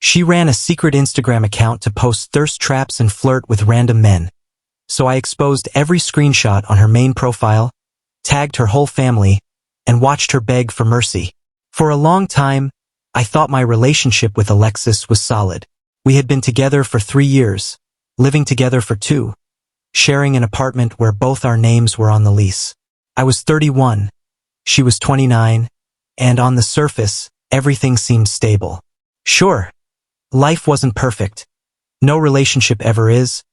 She ran a secret Instagram account to post thirst traps and flirt with random men. So I exposed every screenshot on her main profile, tagged her whole family, and watched her beg for mercy. For a long time, I thought my relationship with Alexis was solid. We had been together for 3 years, living together for 2, sharing an apartment where both our names were on the lease. I was 31, she was 29, and on the surface, everything seemed stable. Sure, life wasn't perfect. No relationship ever is,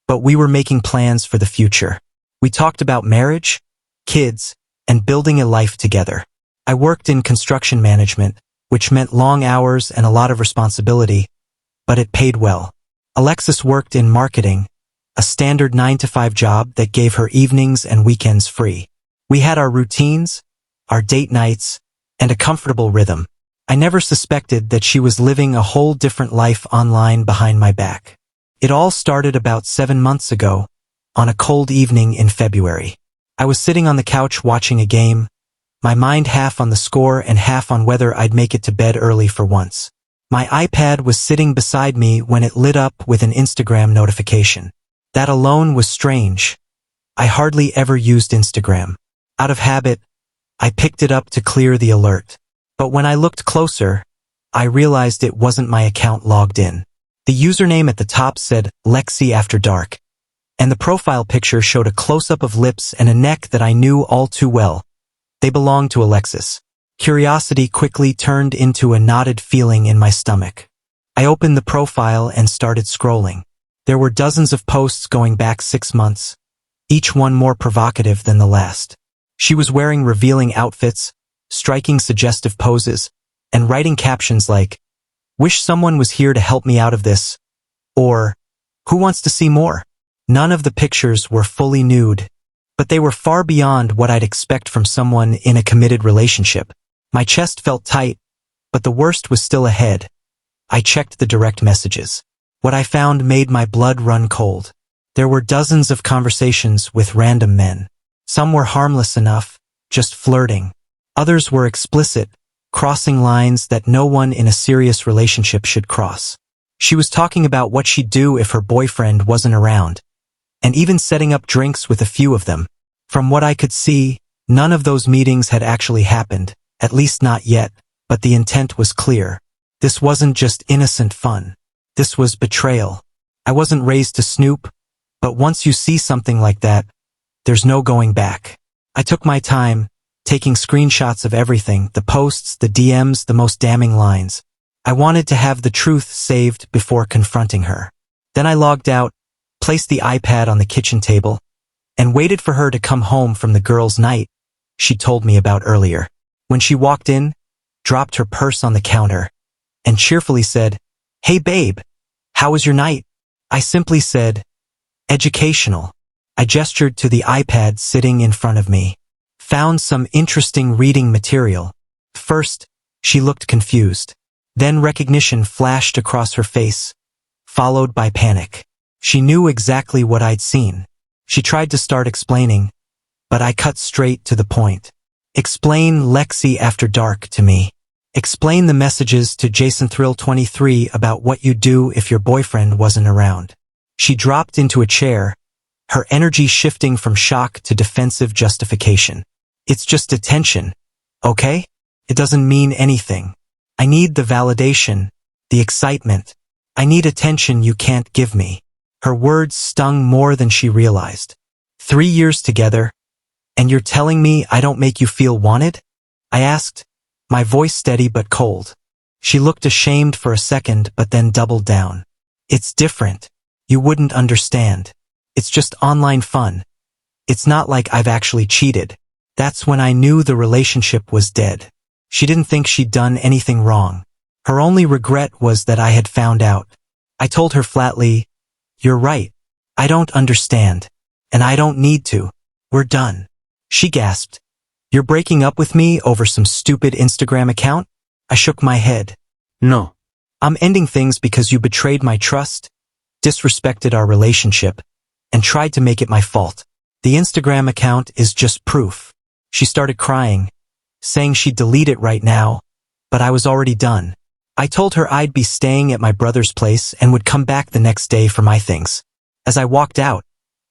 but we were making plans for the future. We talked about marriage, kids, and building a life together. I worked in construction management, which meant long hours and a lot of responsibility, but it paid well. Alexis worked in marketing, a standard 9-to-5 job that gave her evenings and weekends free. We had our routines, our date nights, and a comfortable rhythm. I never suspected that she was living a whole different life online behind my back. It all started about 7 months ago, on a cold evening in February. I was sitting on the couch watching a game, my mind half on the score and half on whether I'd make it to bed early for once. My iPad was sitting beside me when it lit up with an Instagram notification. That alone was strange. I hardly ever used Instagram. Out of habit, I picked it up to clear the alert. But when I looked closer, I realized it wasn't my account logged in. The username at the top said Lexi After Dark, and the profile picture showed a close-up of lips and a neck that I knew all too well. They belonged to Alexis. Curiosity quickly turned into a knotted feeling in my stomach. I opened the profile and started scrolling. There were dozens of posts going back 6 months, each one more provocative than the last. She was wearing revealing outfits, striking suggestive poses, and writing captions like, "Wish someone was here to help me out of this," or, "Who wants to see more?" None of the pictures were fully nude, but they were far beyond what I'd expect from someone in a committed relationship. My chest felt tight, but the worst was still ahead. I checked the direct messages. What I found made my blood run cold. There were dozens of conversations with random men. Some were harmless enough, just flirting. Others were explicit, crossing lines that no one in a serious relationship should cross. She was talking about what she'd do if her boyfriend wasn't around, and even setting up drinks with a few of them. From what I could see, none of those meetings had actually happened, at least not yet, but the intent was clear. This wasn't just innocent fun. This was betrayal. I wasn't raised to snoop, but once you see something like that, there's no going back. I took my time, taking screenshots of everything, the posts, the DMs, the most damning lines. I wanted to have the truth saved before confronting her. Then I logged out, placed the iPad on the kitchen table, and waited for her to come home from the girls' night she told me about earlier. When she walked in, dropped her purse on the counter, and cheerfully said, "Hey babe, how was your night?" I simply said, "Educational." I gestured to the iPad sitting in front of me. Found some interesting reading material. First, she looked confused. Then recognition flashed across her face, followed by panic. She knew exactly what I'd seen. She tried to start explaining, but I cut straight to the point. "Explain Lexi After Dark to me. Explain the messages to Jason Thrill 23 about what you'd do if your boyfriend wasn't around." She dropped into a chair, her energy shifting from shock to defensive justification. "It's just attention, okay? It doesn't mean anything. I need the validation, the excitement. I need attention you can't give me." Her words stung more than she realized. 3 years together, and you're telling me I don't make you feel wanted? I asked, my voice steady but cold. She looked ashamed for a second but then doubled down. "It's different. You wouldn't understand. It's just online fun. It's not like I've actually cheated." That's when I knew the relationship was dead. She didn't think she'd done anything wrong. Her only regret was that I had found out. I told her flatly, "You're right. I don't understand. And I don't need to. We're done." She gasped, "You're breaking up with me over some stupid Instagram account?" I shook my head. "No. I'm ending things because you betrayed my trust, disrespected our relationship, and tried to make it my fault. The Instagram account is just proof." She started crying, saying she'd delete it right now, but I was already done. I told her I'd be staying at my brother's place and would come back the next day for my things. As I walked out,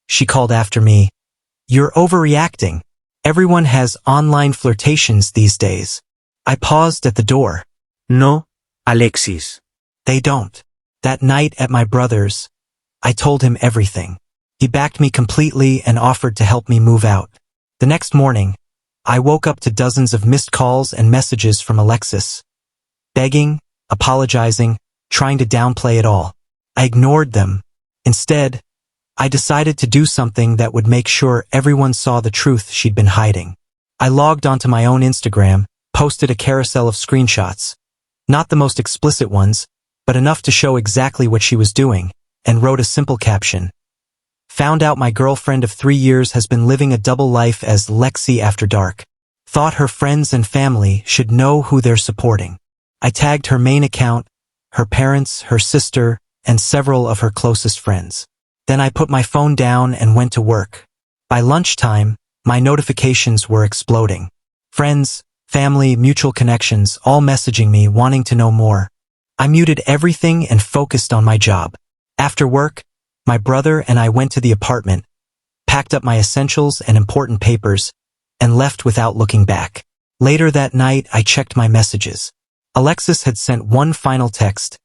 she called after me, "You're overreacting. Everyone has online flirtations these days." I paused at the door. No, Alexis. They don't. That night at my brother's, I told him everything. He backed me completely and offered to help me move out. The next morning, I woke up to dozens of missed calls and messages from Alexis, begging, apologizing, trying to downplay it all. I ignored them. Instead, I decided to do something that would make sure everyone saw the truth she'd been hiding. I logged onto my own Instagram, posted a carousel of screenshots, not the most explicit ones, but enough to show exactly what she was doing, and wrote a simple caption. "Found out my girlfriend of 3 years has been living a double life as Lexi after dark. Thought her friends and family should know who they're supporting." I tagged her main account, her parents, her sister, and several of her closest friends. Then I put my phone down and went to work. By lunchtime, my notifications were exploding. Friends, family, mutual connections, all messaging me wanting to know more. I muted everything and focused on my job. After work, my brother and I went to the apartment, packed up my essentials and important papers, and left without looking back. Later that night, I checked my messages. Alexis had sent one final text.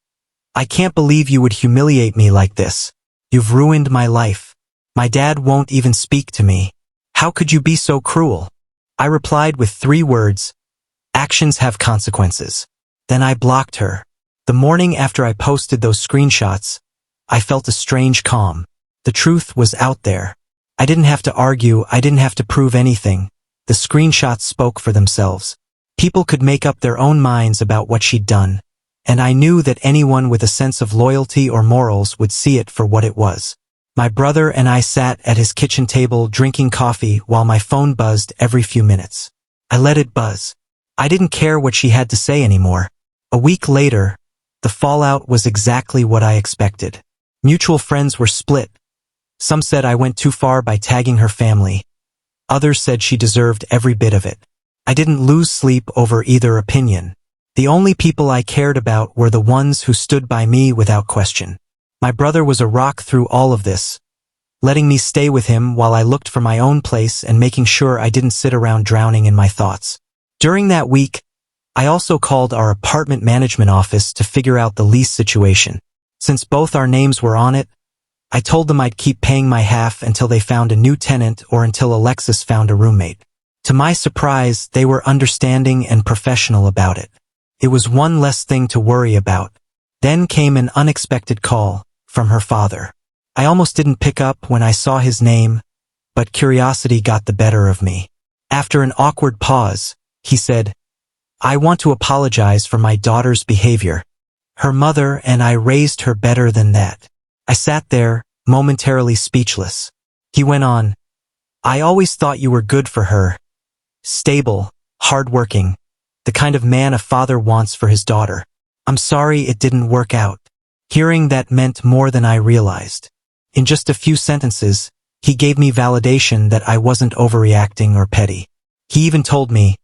"I can't believe you would humiliate me like this. You've ruined my life. My dad won't even speak to me. How could you be so cruel?" I replied with 3 words, "Actions have consequences." Then I blocked her. The morning after I posted those screenshots, I felt a strange calm. The truth was out there. I didn't have to argue, I didn't have to prove anything. The screenshots spoke for themselves. People could make up their own minds about what she'd done, and I knew that anyone with a sense of loyalty or morals would see it for what it was. My brother and I sat at his kitchen table drinking coffee while my phone buzzed every few minutes. I let it buzz. I didn't care what she had to say anymore. A week later, the fallout was exactly what I expected. Mutual friends were split. Some said I went too far by tagging her family. Others said she deserved every bit of it. I didn't lose sleep over either opinion. The only people I cared about were the ones who stood by me without question. My brother was a rock through all of this, letting me stay with him while I looked for my own place and making sure I didn't sit around drowning in my thoughts. During that week, I also called our apartment management office to figure out the lease situation. Since both our names were on it, I told them I'd keep paying my half until they found a new tenant or until Alexis found a roommate. To my surprise, they were understanding and professional about it. It was one less thing to worry about. Then came an unexpected call from her father. I almost didn't pick up when I saw his name, but curiosity got the better of me. After an awkward pause, he said, "I want to apologize for my daughter's behavior. Her mother and I raised her better than that." I sat there, momentarily speechless. He went on, "I always thought you were good for her. Stable, hardworking, the kind of man a father wants for his daughter. I'm sorry it didn't work out." Hearing that meant more than I realized. In just a few sentences, he gave me validation that I wasn't overreacting or petty. He even told me,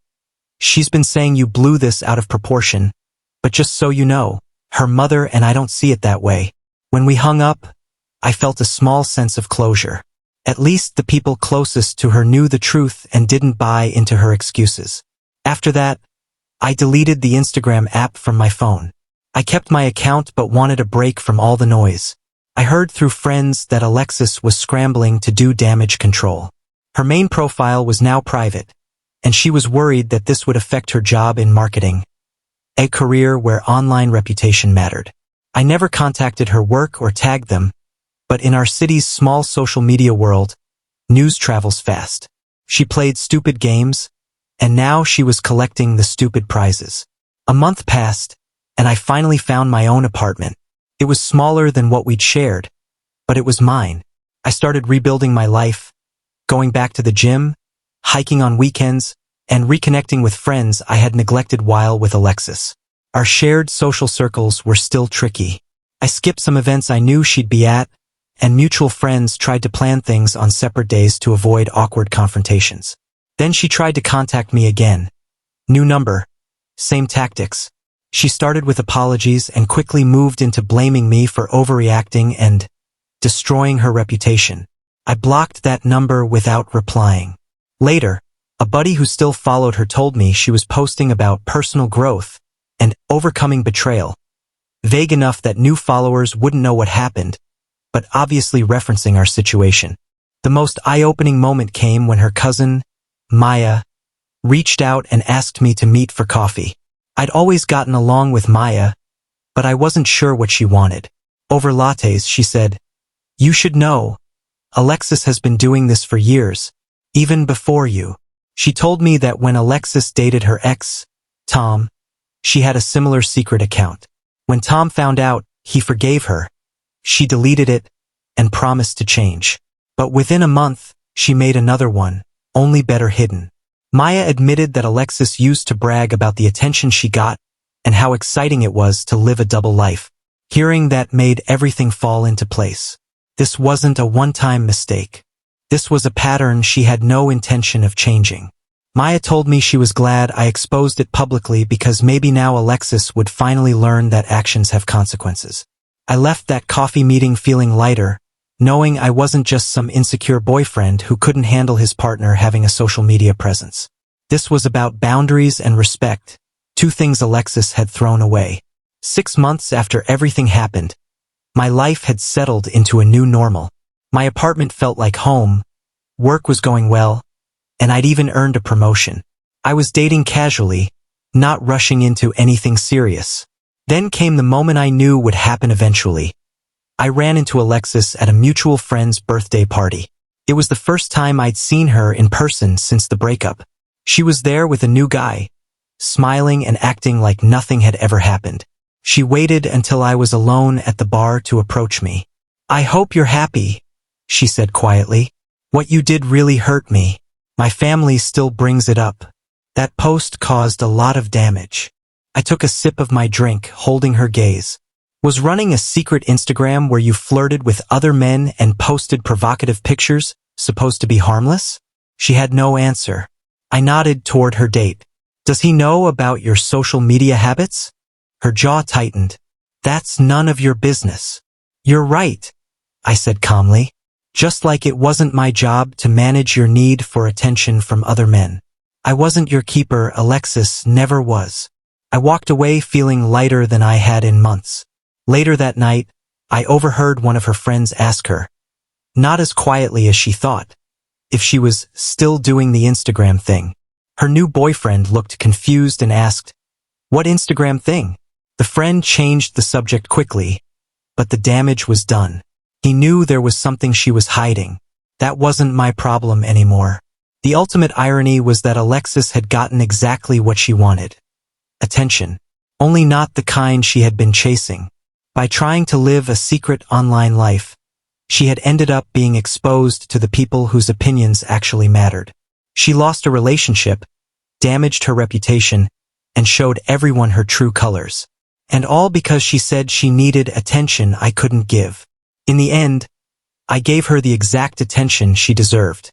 "She's been saying you blew this out of proportion, but just so you know, her mother and I don't see it that way." When we hung up, I felt a small sense of closure. At least the people closest to her knew the truth and didn't buy into her excuses. After that, I deleted the Instagram app from my phone. I kept my account but wanted a break from all the noise. I heard through friends that Alexis was scrambling to do damage control. Her main profile was now private, and she was worried that this would affect her job in marketing, a career where online reputation mattered. I never contacted her work or tagged them, but in our city's small social media world, news travels fast. She played stupid games, and now she was collecting the stupid prizes. A month passed, and I finally found my own apartment. It was smaller than what we'd shared, but it was mine. I started rebuilding my life, going back to the gym, hiking on weekends, and reconnecting with friends I had neglected while with Alexis. Our shared social circles were still tricky. I skipped some events I knew she'd be at, and mutual friends tried to plan things on separate days to avoid awkward confrontations. Then she tried to contact me again. New number, same tactics. She started with apologies and quickly moved into blaming me for overreacting and destroying her reputation. I blocked that number without replying. Later, a buddy who still followed her told me she was posting about personal growth and overcoming betrayal, vague enough that new followers wouldn't know what happened, but obviously referencing our situation. The most eye-opening moment came when her cousin, Maya, reached out and asked me to meet for coffee. I'd always gotten along with Maya, but I wasn't sure what she wanted. Over lattes, she said, "You should know, Alexis has been doing this for years, even before you." She told me that when Alexis dated her ex, Tom, she had a similar secret account. When Tom found out, he forgave her. She deleted it and promised to change. But within a month, she made another one, only better hidden. Maya admitted that Alexis used to brag about the attention she got and how exciting it was to live a double life. Hearing that made everything fall into place. This wasn't a one-time mistake. This was a pattern she had no intention of changing. Maya told me she was glad I exposed it publicly because maybe now Alexis would finally learn that actions have consequences. I left that coffee meeting feeling lighter, knowing I wasn't just some insecure boyfriend who couldn't handle his partner having a social media presence. This was about boundaries and respect, two things Alexis had thrown away. 6 months after everything happened, my life had settled into a new normal. My apartment felt like home, work was going well, and I'd even earned a promotion. I was dating casually, not rushing into anything serious. Then came the moment I knew would happen eventually. I ran into Alexis at a mutual friend's birthday party. It was the first time I'd seen her in person since the breakup. She was there with a new guy, smiling and acting like nothing had ever happened. She waited until I was alone at the bar to approach me. "I hope you're happy," she said quietly. "What you did really hurt me. My family still brings it up. That post caused a lot of damage." I took a sip of my drink, holding her gaze. "Was running a secret Instagram where you flirted with other men and posted provocative pictures supposed to be harmless?" She had no answer. I nodded toward her date. "Does he know about your social media habits?" Her jaw tightened. "That's none of your business." "You're right," I said calmly. "Just like it wasn't my job to manage your need for attention from other men. I wasn't your keeper, Alexis never was." I walked away feeling lighter than I had in months. Later that night, I overheard one of her friends ask her, not as quietly as she thought, if she was still doing the Instagram thing. Her new boyfriend looked confused and asked, "What Instagram thing?" The friend changed the subject quickly, but the damage was done. He knew there was something she was hiding. That wasn't my problem anymore. The ultimate irony was that Alexis had gotten exactly what she wanted. Attention. Only not the kind she had been chasing. By trying to live a secret online life, she had ended up being exposed to the people whose opinions actually mattered. She lost a relationship, damaged her reputation, and showed everyone her true colors. And all because she said she needed attention I couldn't give. In the end, I gave her the exact attention she deserved.